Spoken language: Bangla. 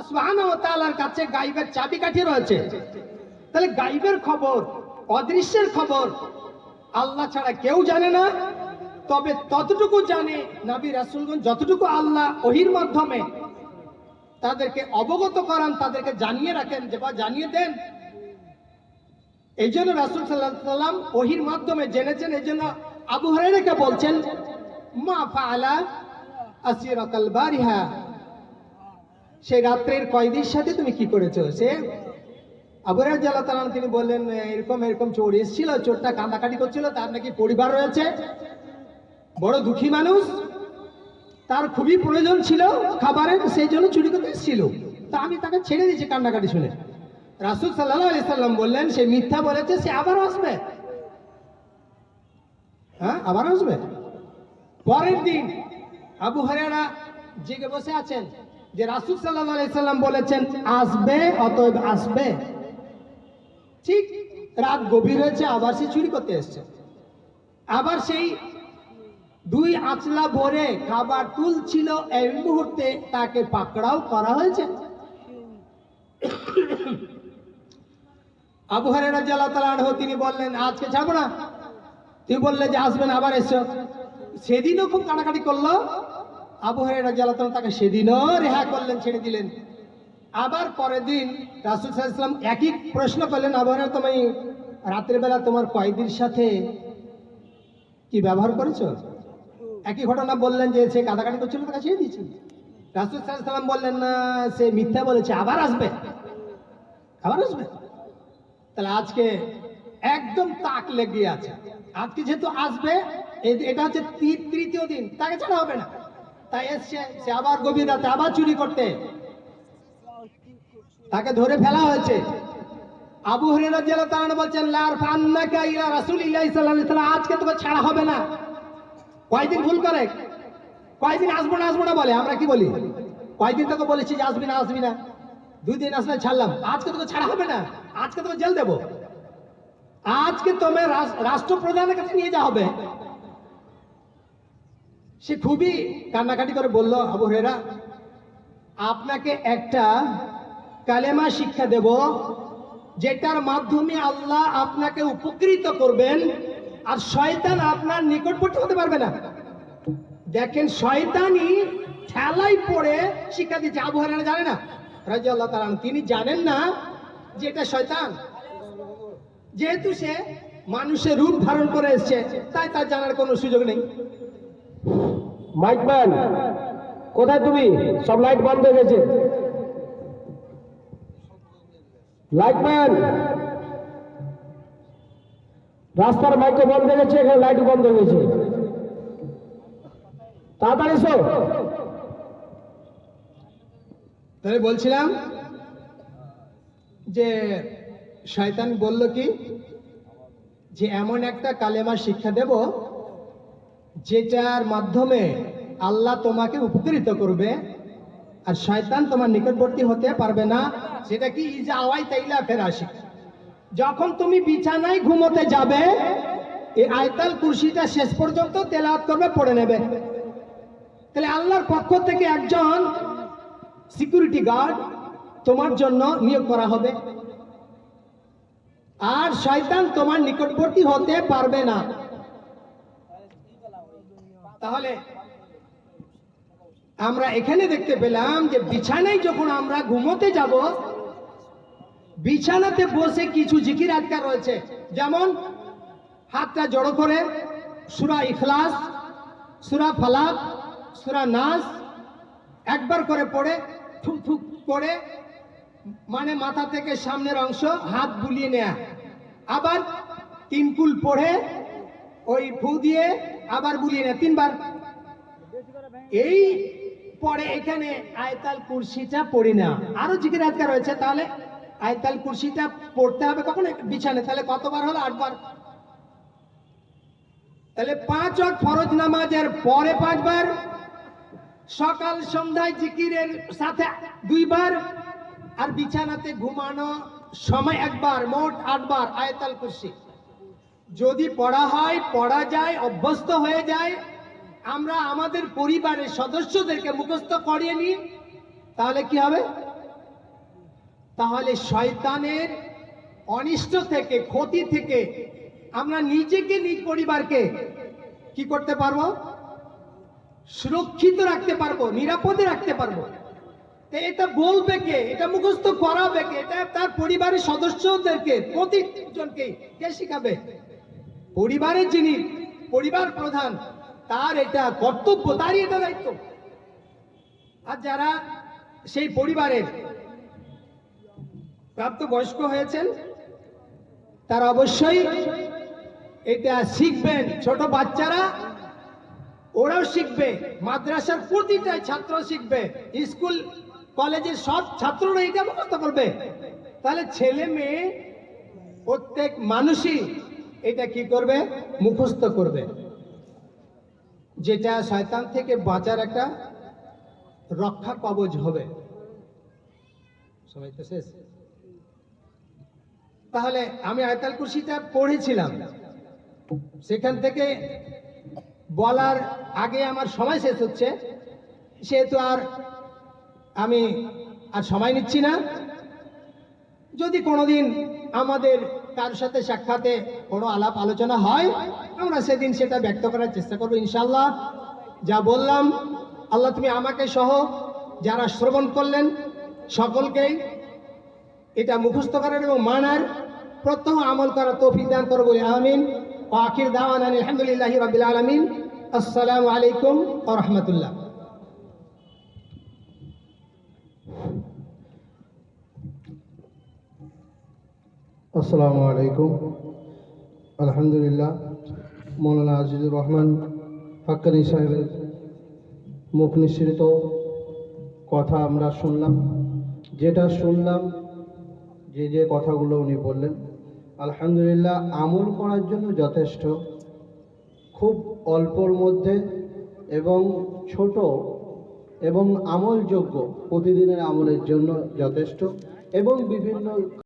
সুবহানাহু ওয়া তাআলার কাছে গায়বের চাবিকাঠি রয়েছে। তাহলে গায়বের খবর, অদৃশ্যের খবর আল্লাহ ছাড়া কেউ জানে না। তবে ততটুকু জানে নবী রাসূলগণ, যতটুকু আল্লাহ ওহীর মাধ্যমে তাদেরকে অবগত করান, তাদেরকে জানিয়ে রাখেন, যে বা জানিয়ে দেন। এই জন্য রাসূল সাল্লাল্লাহু আলাইহি ওয়াসাল্লাম ওহীর মাধ্যমে জেনেছেন। এই জন্য আবু হুরায়রাকে বলছেন, মা ফাআলা আসিরাকাল বারিহা, সেই রাত্রের কয়েদির সাথে তুমি কি করেছো? সে আবু হুরায়রা রাদিয়াল্লাহু তাআলা তিনি বললেন, এরকম এরকম চোর এসেছিল, চোরটা কান্নাকাটি করছিল, তার নাকি পরিবার রয়েছে, বড় দুঃখী মানুষ, তার খুবই প্রয়োজন ছিল খাবারের, সেই জন্য চুরি করতে এসেছিল, তা আমি তাকে ছেড়ে দিয়েছি কান্নাকাটি শুনে। রাসূল সাল্লাল্লাহু আলাইহি সাল্লাম বললেন, সে মিথ্যা বলেছে, সে আবার আসবে। হ্যাঁ, আবার আসবে। পরের দিন আবু হুরায়রা জেগে বসে আছেন যে রাসূল সাল্লাল্লাহু আলাইহি সাল্লাম বলেছেন আসবে, অতএব আসবে। ঠিক রাত গভীর হয়েছে, আবার সে চুরি করতে এসেছে। আবার সেই 2 আঁচলা ভরে খাবার তুলছিল, এই মুহূর্তে তাকে পাকড়াও করা হয়েছে। আবু হুরায়রা রাদিয়াল্লাহু তাআলা আনহু তিনি বললেন, আজকে ছাড়বো না। তুই বললে যে আসবেন, আবার এসো। সেদিনও খুব কাটাকাটি করলো। আবু হুরায়রা রাদিয়াল্লাহু তাআলা তাকে সেদিনও রেহা করলেন, ছেড়ে দিলেন। আবার পরের দিন রাসূল সাল্লাল্লাহু আলাইহি ওয়াসাল্লাম একই প্রশ্ন করলেন, আবু হুরায়রা, তুমি রাতের বেলা তোমার কয়েদির সাথে কি ব্যবহার করেছো? একই ঘটনা বললেন, যে সে কাটাকাটি করছিল, তাকে ছেড়ে দিয়েছি। রাসূল সাল্লাল্লাহু আলাইহি ওয়াসাল্লাম বললেন, না, সে মিথ্যা বলেছে, আবার আসবে, আবার আসবে। তাহলে আজকে একদম তাক লেগে আছে। আজকে যেহেতু আসবে, এটা হচ্ছে তৃতীয় দিন, তাকে ছাড়া হবে না। তাই এসছে, সে আবার গভীর রাতে আবার চুরি করতে, তাকে ধরে ফেলা হয়েছে। আবু হুরায়রা রাদিয়াল্লাহু তাআলা বলছেন, লা আরফান্নাকা ইলা রাসূলিল্লাহি সাল্লাল্লাহু আলাইহি ওয়াসাল্লাম, আজকে তোকে ছাড়া হবে না। কয়দিন ভুল করে, কয়দিন আসবো না বলে, আমরা কি বলি? কয়দিন তোকে বলেছি যে আসবি না, 2 দিন আসলে ছাড়লাম, আজকে তোকে ছাড়া হবে না, আজকে তোকে জেল দেবো, আজকে তোমার রাষ্ট্রপ্রধানের কাছে নিয়ে যাওয়া হবে। সে খুবই কান্নাকাটি করে বলল, আবু হুরায়রা, আপনাকে একটা কালেমা শিক্ষা দেব, যেটার মাধ্যমে আল্লাহ আপনাকে উপকৃত করবেন, আর শয়তান আপনার নিকটবর্তী হতে পারবে না। দেখেন, শয়তানি ঠেলাই পড়ে শিক্ষা দিচ্ছে। আবু হুরায়রা জানে না রাদিয়াল্লাহু তাআলা, তিনি জানেন না যে এটা শয়তান। যেহেতু সে মানুষের রূপ ধারণ করে এসেছে, তাই তার জানার কোনো সুযোগ নেই। মাইকম্যান, কোথায় তুমি? সব লাইট বন্ধ হয়ে গেছে। লাইটম্যান, রাস্তার মাইকও বন্ধ হয়ে গেছে, এখানে লাইট বন্ধ হয়ে গেছে, তাড়াতাড়ি এসো। তাহলে বলছিলাম যে শয়তান বলল কি, যে এমন একটা কালেমা শিক্ষা দেব, যেটার মাধ্যমে আল্লাহ তোমাকে উপকৃত করবে, আর শয়তান তোমার নিকটবর্তী হতে পারবে না। সেটা কি? ইজা আওয়াইতা ফিরাশিক, যখন তুমি বিছানায় ঘুমোতে যাবে, এই আয়াতুল কুরসিটা শেষ পর্যন্ত তেলাওয়াত করবে, পড়ে নেবে। তাহলে আল্লাহর পক্ষ থেকে একজন সিকিউরিটি গার্ড তোমার জন্য নিয়োগ করা হবে, আর শয়তান তোমার নিকটবর্তী হতে পারবে না। তাহলে আমরা এখানে দেখতে পেলাম যে বিছানায় যখন আমরা ঘুমোতে যাব, বিছানাতে বসে কিছু জিকির আজকার রয়েছে, যেমন হাতটা জড়ো করে সূরা ইখলাস, সূরা ফালাক, সূরা নাস একবার করে পড়ে থুক থুক করে, মানে মাথা থেকে সামনের অংশ হাত বুলিয়ে নেয়া, আবার 3 কুল পড়ে ওই ফু দিয়ে আবার বুলিয়ে নেয়া 3 বার। এই পরে এখানে আয়াতুল কুরসিটা পড়ি না, আরো জিকির আজকার রয়েছে। তাহলে আয়াতুল কুরসিটা পড়তে হবে কখন? বিছানায়। তাহলে কতবার হলো? 8 বার। তাহলে 5 ওয়াক্ত ফরজ নামাজের পরে 5 বার, সকাল সন্ধ্যায় জিকিরের সাথে 2 বার, আর বিছানাতে ঘুমানো সময় 1 বার, মোট 8 বার আয়াতুল কুরসি। যদি পড়া হয়, পড়া যায়, অভ্যস্ত হয়ে যায়, আমরা আমাদের পরিবারের সদস্যদেরকে মুখস্থ করিয়ে নিই, তাহলে কি হবে? তাহলে শয়তানের অনিষ্ট থেকে, ক্ষতি থেকে আমরা নিজেকে, নিজ পরিবারকে কি করতে পারবো? সুরক্ষিত রাখতে পারবো, নিরাপদে রাখতে পারবো। তো এটা বলবে কে? এটা মুখস্থ করাবে কে? এটা তার পরিবারের সদস্যদেরকে, প্রতিজনকে কে শিখাবে? পরিবারের যিনি পরিবার প্রধান, তার এটা কর্তব্য, তারই এটা দায়িত্ব। আর যারা সেই পরিবারের প্রাপ্তবয়স্ক হয়েছেন, তারা অবশ্যই এটা শিখবেন। ছোট বাচ্চারা ওরাও শিখবে, মাদ্রাসার প্রতিটা ছাত্র শিখবে, স্কুল কলেজের সব ছাত্ররা এটা মুখস্থ করবে। তাহলে ছেলে মেয়ে প্রত্যেক মানুষই এটা কি করবে? মুখস্থ করবে, যেটা শয়তান থেকে বাঁচার একটা রক্ষা কবচ হবে। সবাই তো শেষ। তাহলে আমি আয়াতুল কুরসিটা পড়েছিলাম, সেখান থেকে বলার আগে আমার সময় শেষ হচ্ছে, সেহেতু আমি আর সময় নিচ্ছি না। যদি কোনোদিন আমাদের কার সাথে সাক্ষাতে কোনো আলাপ আলোচনা হয়, আমরা সেদিন সেটা ব্যক্ত করার চেষ্টা করবো ইনশাআল্লাহ। যা বললাম, আল্লাহ তুমি আমাকে সহ যারা শ্রবণ করলেন সকলকেই এটা মুখস্থ করার এবং মানার, প্রত্যহ আমল করার তৌফিক দান করো বলে আমিন। ওয়া আখির দাওয়ানা আলহামদুলিল্লাহি রাব্বিল আলামিন। আসসালামু আলাইকুম ওয়া রাহমাতুল্লাহ। আসসালামু আলাইকুম। আলহামদুলিল্লাহ, মৌলানা আজিজুর রহমান হাক্কানি সাহেবের মুখ নিঃসৃত কথা আমরা শুনলাম। যেটা শুনলাম, যে কথাগুলো উনি বললেন, আলহামদুলিল্লাহ আমল করার জন্য যথেষ্ট, খুব অল্পর মধ্যে এবং ছোট এবং আমলযোগ্য প্রতিদিনের আমলের জন্য যথেষ্ট, এবং বিভিন্ন